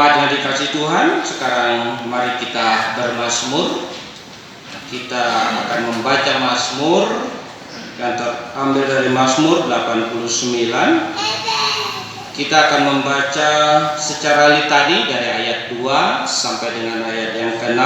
Jemaat yang dikasihi Tuhan, sekarang mari kita bermazmur. Kita akan membaca mazmur yang terambil dari Mazmur 89. Kita akan membaca secara litani dari ayat 2 sampai dengan ayat yang ke-6.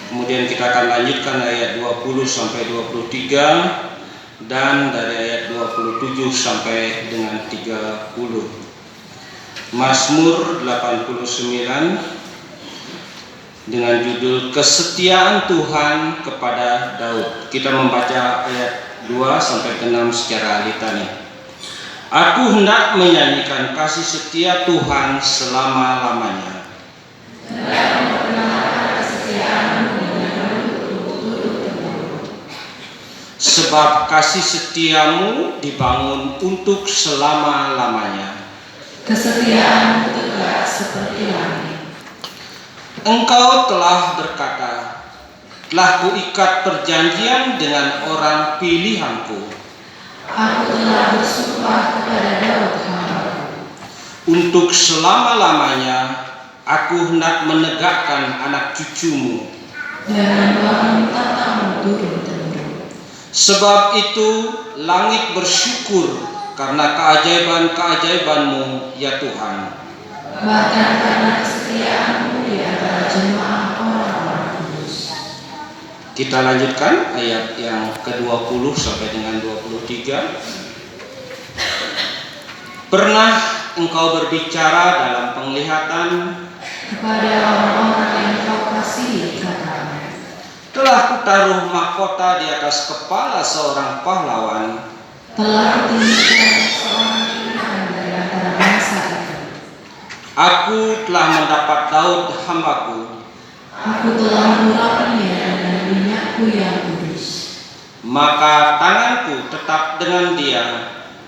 Kemudian kita akan lanjutkan ayat 20 sampai 23 dan dari ayat 27 sampai dengan 30. Mazmur 89 dengan judul Kesetiaan Tuhan kepada Daud. Kita membaca ayat 2 sampai ke 6 secara litani. Aku hendak menyanyikan kasih setia Tuhan selama-lamanya. Sebab kasih setiamu dibangun untuk selama-lamanya. Kesetiaanmu tegak seperti langit. Engkau telah berkata, telah kuikat perjanjian dengan orang pilihanku. Aku telah bersumpah kepada Daud hambaku. Untuk selama-lamanya aku hendak menegakkan anak cucumu. Dan membangun tatamu turun-temurun. Sebab itu langit bersyukur karena keajaiban-keajaibanmu, ya Tuhan. Bahkan karena kesetiaanmu di antara jemaah orang-orang kudus. Kita lanjutkan ayat yang ke-20 sampai dengan 23. Pernah engkau berbicara dalam penglihatan Kepada orang-orang yang kau kasihi katamu, telah kutaruh mahkota di atas kepala seorang pahlawan. telah kutinggikan seorang pilihan dari antara bangsa itu. Aku telah mendapat Daud hambaku. Aku telah mengurapinya dengan minyakku yang kudus. Maka tanganku tetap dengan dia.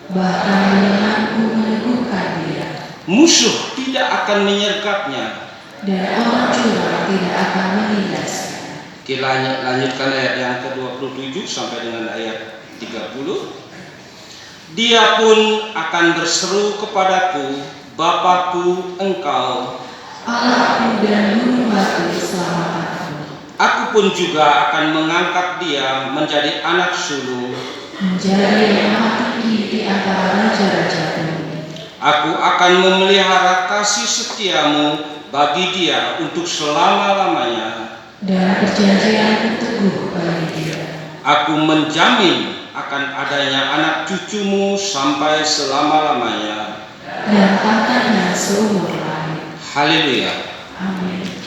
Bahkan lenganku meneguhkan dia. Musuh tidak akan menyergapnya. Dan orang curang tidak akan menindasnya. Kita lanjutkan ayat yang ke-27 sampai dengan ayat 30. Dia pun akan berseru kepadaku, Bapakku engkau. Allahku dan Juru Batu keselamatanku. Aku pun juga akan mengangkat dia menjadi anak sulung. Menjadi yang maha tinggi di antara raja-raja bumi. Aku akan memelihara kasih setiamu bagi dia untuk selama-lamanya. Dan perjanjianku teguh bagi dia. Aku menjamin akan adanya anak cucumu sampai selama-lamanya. Dan tahtanya seumur langit. Haleluya. Amin.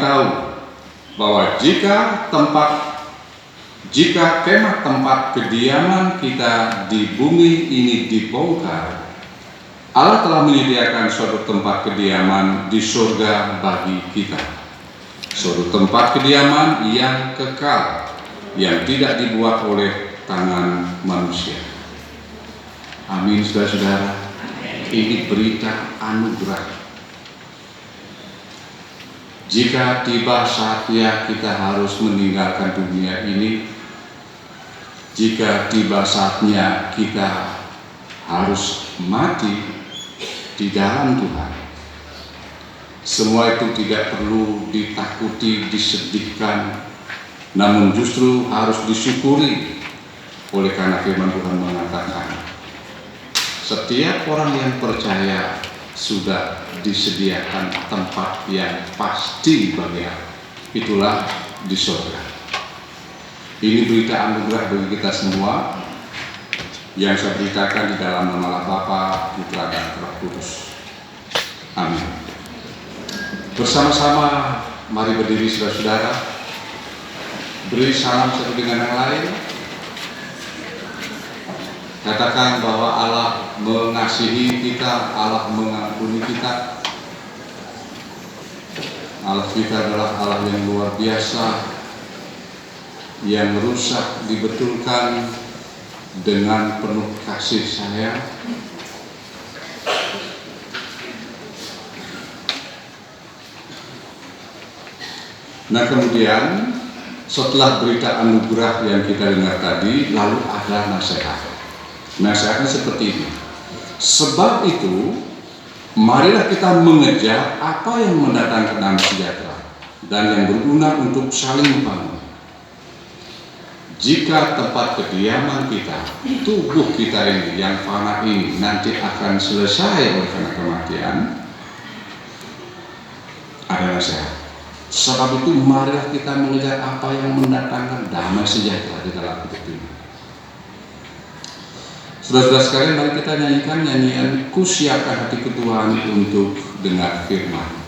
tahu bahwa jika kemah tempat kediaman kita di bumi ini dibongkar, Allah telah menyediakan suatu tempat kediaman di surga bagi kita. Suatu tempat kediaman yang kekal, yang tidak dibuat oleh tangan manusia. Amin, saudara-saudara. Ini berita anugerah. Jika tiba saatnya kita harus meninggalkan dunia ini, jika tiba saatnya kita harus mati di dalam Tuhan, semua itu tidak perlu ditakuti, disedihkan, namun justru harus disyukuri. Oleh karena firman Tuhan mengatakan, setiap orang yang percaya sudah disediakan tempat yang pasti bagi Allah, itulah di surga. Ini berita anugerah bagi kita semua yang saya beritakan di dalam nama Allah Bapa, Putra dan Roh Kudus. Amin. Bersama-sama mari berdiri saudara-saudara, beri salam satu dengan yang lain. Katakan bahwa Allah mengasihi kita, Allah mengampuni kita. Allah kita adalah Allah yang luar biasa, yang rusak dibetulkan dengan penuh kasih sayang. Nah, kemudian setelah berita anugerah yang kita dengar tadi, lalu ada nasihat. Nasihatnya seperti ini. Sebab itu, marilah kita mengejar apa yang mendatangkan damai sejahtera dan yang berguna untuk saling membangun. Jika tempat kediaman kita, tubuh kita ini yang fana ini nanti akan selesai oleh karena kematian, ada nasihat. Sebab itu marilah kita mengejar apa yang mendatangkan damai sejahtera di dalam hidup ini. Saudara-saudara sekalian, mari kita nyanyikan nyanyian Ku Siapkan Hatiku Tuhan untuk dengar firman.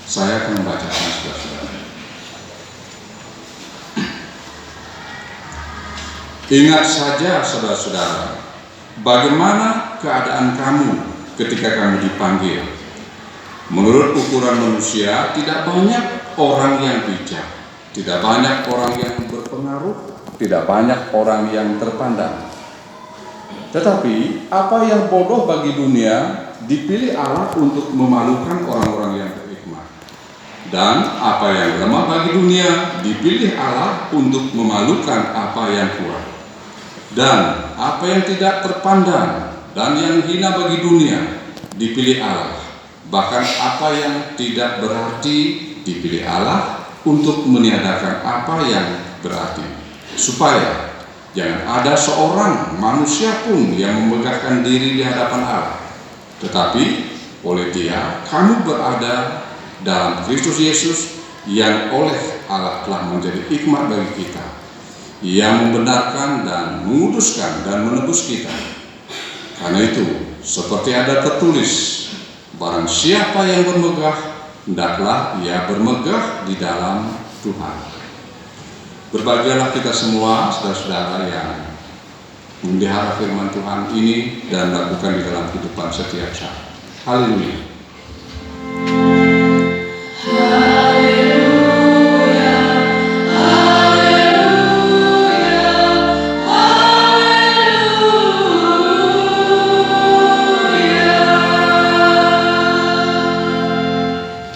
Saya akan membacakan saudara-saudara. Ingat saja saudara-saudara, bagaimana keadaan kamu ketika kamu dipanggil. Menurut ukuran manusia, tidak banyak orang yang bijak, tidak banyak orang yang berpengaruh, tidak banyak orang yang terpandang. Tetapi apa yang bodoh bagi dunia dipilih Allah untuk memalukan orang-orang yang berhikmat. Dan apa yang lemah bagi dunia dipilih Allah untuk memalukan apa yang kuat. Dan apa yang tidak terpandang dan yang hina bagi dunia dipilih Allah. Bahkan apa yang tidak berarti dipilih Allah untuk meniadakan apa yang berarti. Supaya jangan ada seorang manusia pun yang memegahkan diri di hadapan Allah. Tetapi oleh Dia kamu berada dalam Kristus Yesus yang oleh Allah telah menjadi hikmat bagi kita, yang membenarkan dan menguduskan dan menebus kita. Karena itu, seperti ada tertulis, barang siapa yang bermegah, hendaklah ia bermegah di dalam Tuhan. Berbahagialah kita semua, saudara-saudara yang memelihara firman Tuhan ini dan lakukan di dalam kehidupan setiap saat. Haleluya.